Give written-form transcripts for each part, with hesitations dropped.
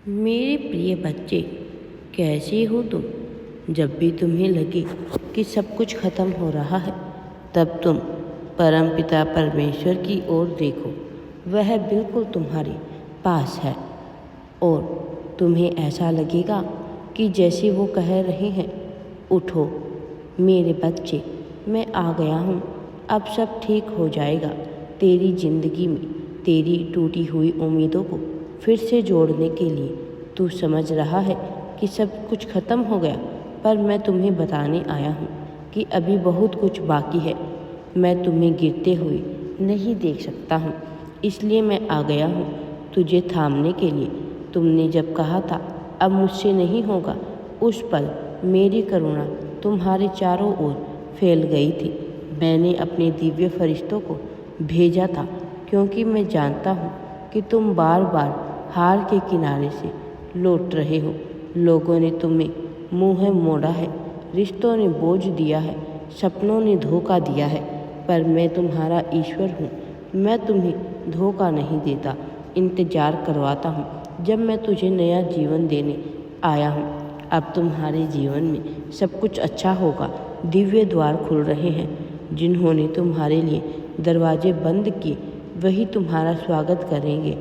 मेरे प्रिय बच्चे, कैसे हो तुम। जब भी तुम्हें लगे कि सब कुछ खत्म हो रहा है, तब तुम परमपिता परमेश्वर की ओर देखो। वह बिल्कुल तुम्हारे पास है और तुम्हें ऐसा लगेगा कि जैसे वो कह रहे हैं, उठो मेरे बच्चे, मैं आ गया हूँ। अब सब ठीक हो जाएगा। तेरी जिंदगी में तेरी टूटी हुई उम्मीदों को फिर से जोड़ने के लिए तू समझ रहा है कि सब कुछ खत्म हो गया, पर मैं तुम्हें बताने आया हूँ कि अभी बहुत कुछ बाकी है। मैं तुम्हें गिरते हुए नहीं देख सकता हूँ, इसलिए मैं आ गया हूँ तुझे थामने के लिए। तुमने जब कहा था अब मुझसे नहीं होगा, उस पल मेरी करुणा तुम्हारे चारों ओर फैल गई थी। मैंने अपने दिव्य फरिश्तों को भेजा था, क्योंकि मैं जानता हूँ कि तुम बार बार हार के किनारे से लौट रहे हो। लोगों ने तुम्हें मुँह मोड़ा है, रिश्तों ने बोझ दिया है, सपनों ने धोखा दिया है, पर मैं तुम्हारा ईश्वर हूँ। मैं तुम्हें धोखा नहीं देता, इंतजार करवाता हूँ। जब मैं तुझे नया जीवन देने आया हूँ, अब तुम्हारे जीवन में सब कुछ अच्छा होगा। दिव्य द्वार खुल रहे हैं। जिन्होंने तुम्हारे लिए दरवाजे बंद किए, वही तुम्हारा स्वागत करेंगे।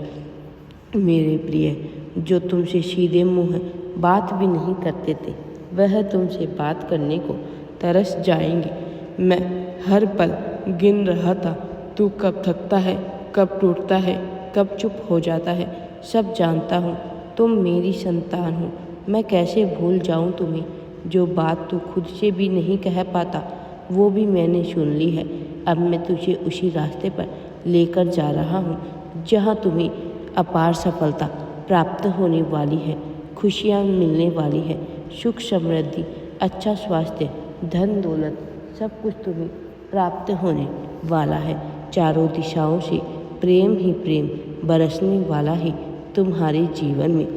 मेरे प्रिय, जो तुमसे सीधे मुंह बात भी नहीं करते थे, वह तुमसे बात करने को तरस जाएंगे। मैं हर पल गिन रहा था, तू कब थकता है, कब टूटता है, कब चुप हो जाता है। सब जानता हूँ, तुम मेरी संतान हो। मैं कैसे भूल जाऊँ तुम्हें। जो बात तू खुद से भी नहीं कह पाता, वो भी मैंने सुन ली है। अब मैं तुझे उसी रास्ते पर लेकर जा रहा हूँ जहाँ तुम्हें अपार सफलता प्राप्त होने वाली है, खुशियाँ मिलने वाली है, सुख समृद्धि, अच्छा स्वास्थ्य, धन दौलत, सब कुछ तुम्हें प्राप्त होने वाला है। चारों दिशाओं से प्रेम ही प्रेम बरसने वाला है तुम्हारे जीवन में।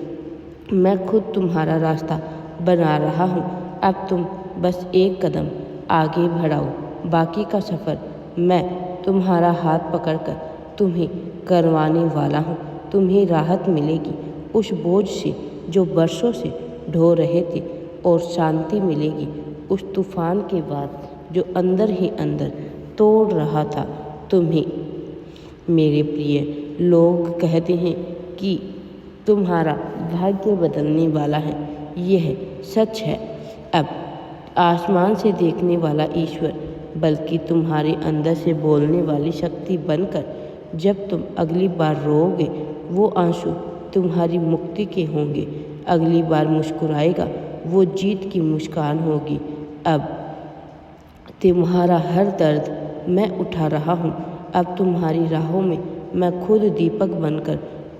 मैं खुद तुम्हारा रास्ता बना रहा हूँ। अब तुम बस एक कदम आगे बढ़ाओ, बाकी का सफ़र मैं तुम्हारा हाथ पकड़कर तुम्हें करवाने वाला हूँ। तुम्हें राहत मिलेगी उस बोझ से जो बरसों से ढो रहे थे, और शांति मिलेगी उस तूफान के बाद जो अंदर ही अंदर तोड़ रहा था तुम्हें। मेरे प्रिय, लोग कहते हैं कि तुम्हारा भाग्य बदलने वाला है। यह सच है। अब आसमान से देखने वाला ईश्वर, बल्कि तुम्हारे अंदर से बोलने वाली शक्ति बनकर जब तुम अगली बार रोओगे, वो आंसू तुम्हारी मुक्ति के होंगे। अगली बार मुस्कुराएगा, वो जीत की मुस्कान होगी। अब तुम्हारा हर दर्द मैं उठा रहा हूँ। अब तुम्हारी राहों में मैं खुद दीपक बनकर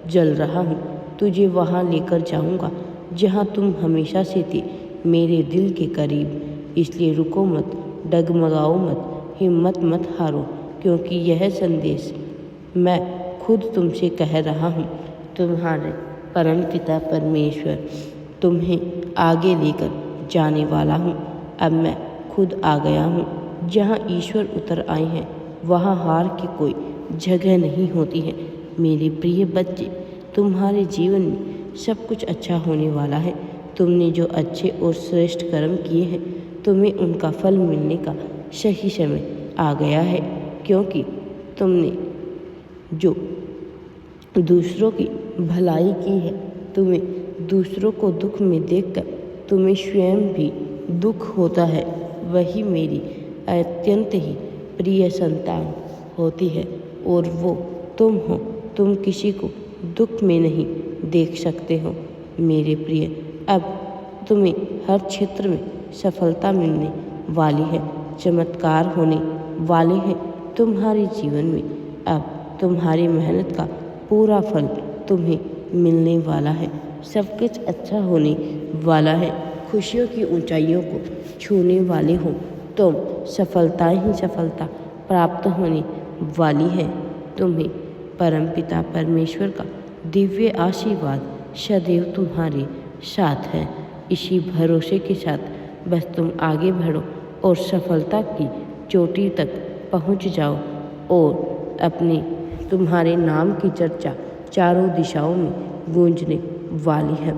जल रहा हूँ। तुझे वहाँ लेकर जाऊँगा जहाँ तुम हमेशा से थे, मेरे दिल के करीब। इसलिए रुको मत, डगमगाओ मत, हिम्मत मत हारो, क्योंकि यह संदेश मैं खुद तुमसे कह रहा हूँ। तुम्हारे परमपिता परमेश्वर तुम्हें आगे लेकर जाने वाला हूँ। अब मैं खुद आ गया हूँ। जहाँ ईश्वर उतर आए हैं, वहाँ हार की कोई जगह नहीं होती है। मेरे प्रिय बच्चे, तुम्हारे जीवन में सब कुछ अच्छा होने वाला है। तुमने जो अच्छे और श्रेष्ठ कर्म किए हैं, तुम्हें उनका फल मिलने का सही समय आ गया है। क्योंकि तुमने जो दूसरों की भलाई की है, तुम्हें दूसरों को दुख में देखकर तुम्हें स्वयं भी दुख होता है, वही मेरी अत्यंत ही प्रिय संतान होती है। और वो तुम हो। तुम किसी को दुख में नहीं देख सकते हो। मेरे प्रिय, अब तुम्हें हर क्षेत्र में सफलता मिलने वाली है। चमत्कार होने वाले हैं तुम्हारे जीवन में। अब तुम्हारी मेहनत का पूरा फल तुम्हें मिलने वाला है। सब कुछ अच्छा होने वाला है। खुशियों की ऊंचाइयों को छूने वाले हो। तुम सफलता ही सफलता प्राप्त होने वाली है। तुम्हें परमपिता परमेश्वर का दिव्य आशीर्वाद सदैव तुम्हारे साथ है। इसी भरोसे के साथ बस तुम आगे बढ़ो और सफलता की चोटी तक पहुंच जाओ, और अपने तुम्हारे नाम की चर्चा चारों दिशाओं में गूंजने वाली है।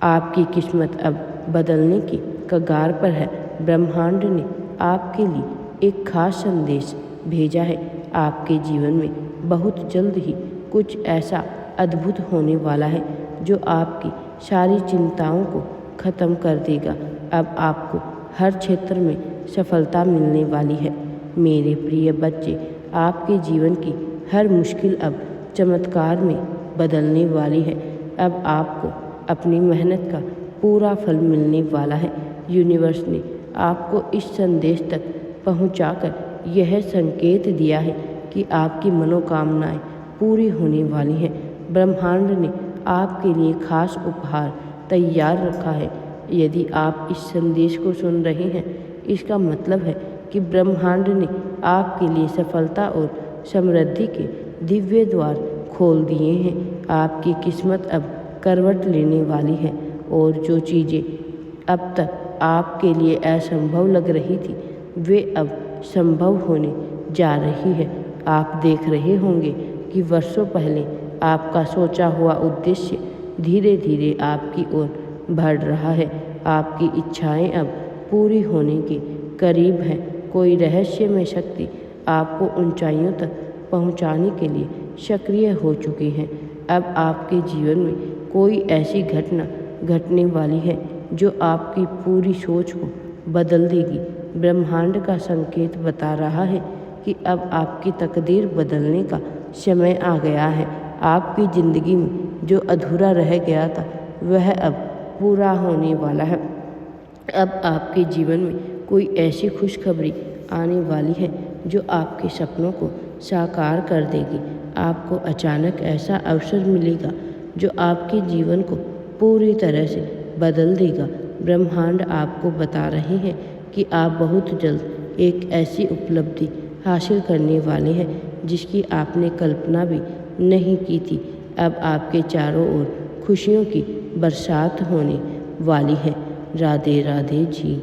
आपकी किस्मत अब बदलने की कगार पर है। ब्रह्मांड ने आपके लिए एक खास संदेश भेजा है। आपके जीवन में बहुत जल्द ही कुछ ऐसा अद्भुत होने वाला है जो आपकी सारी चिंताओं को ख़त्म कर देगा। अब आपको हर क्षेत्र में सफलता मिलने वाली है। मेरे प्रिय बच्चे, आपके जीवन की हर मुश्किल अब चमत्कार में बदलने वाली है। अब आपको अपनी मेहनत का पूरा फल मिलने वाला है। यूनिवर्स ने आपको इस संदेश तक पहुंचाकर यह संकेत दिया है कि आपकी मनोकामनाएं पूरी होने वाली हैं। ब्रह्मांड ने आपके लिए खास उपहार तैयार रखा है। यदि आप इस संदेश को सुन रहे हैं, इसका मतलब है कि ब्रह्मांड ने आपके लिए सफलता और समृद्धि के दिव्य द्वार खोल दिए हैं। आपकी किस्मत अब करवट लेने वाली है और जो चीज़ें अब तक आपके लिए असंभव लग रही थी, वे अब संभव होने जा रही है। आप देख रहे होंगे कि वर्षों पहले आपका सोचा हुआ उद्देश्य धीरे धीरे आपकी ओर बढ़ रहा है। आपकी इच्छाएं अब पूरी होने के करीब हैं। कोई रहस्यमय शक्ति आपको ऊंचाइयों तक पहुंचाने के लिए सक्रिय हो चुकी है। अब आपके जीवन में कोई ऐसी घटना घटने वाली है जो आपकी पूरी सोच को बदल देगी। ब्रह्मांड का संकेत बता रहा है कि अब आपकी तकदीर बदलने का समय आ गया है। आपकी ज़िंदगी में जो अधूरा रह गया था, वह अब पूरा होने वाला है। अब आपके जीवन में कोई ऐसी खुशखबरी आने वाली है जो आपके सपनों को साकार कर देगी। आपको अचानक ऐसा अवसर मिलेगा जो आपके जीवन को पूरी तरह से बदल देगा। ब्रह्मांड आपको बता रहे हैं कि आप बहुत जल्द एक ऐसी उपलब्धि हासिल करने वाले हैं जिसकी आपने कल्पना भी नहीं की थी। अब आपके चारों ओर खुशियों की बरसात होने वाली है। राधे राधे जी।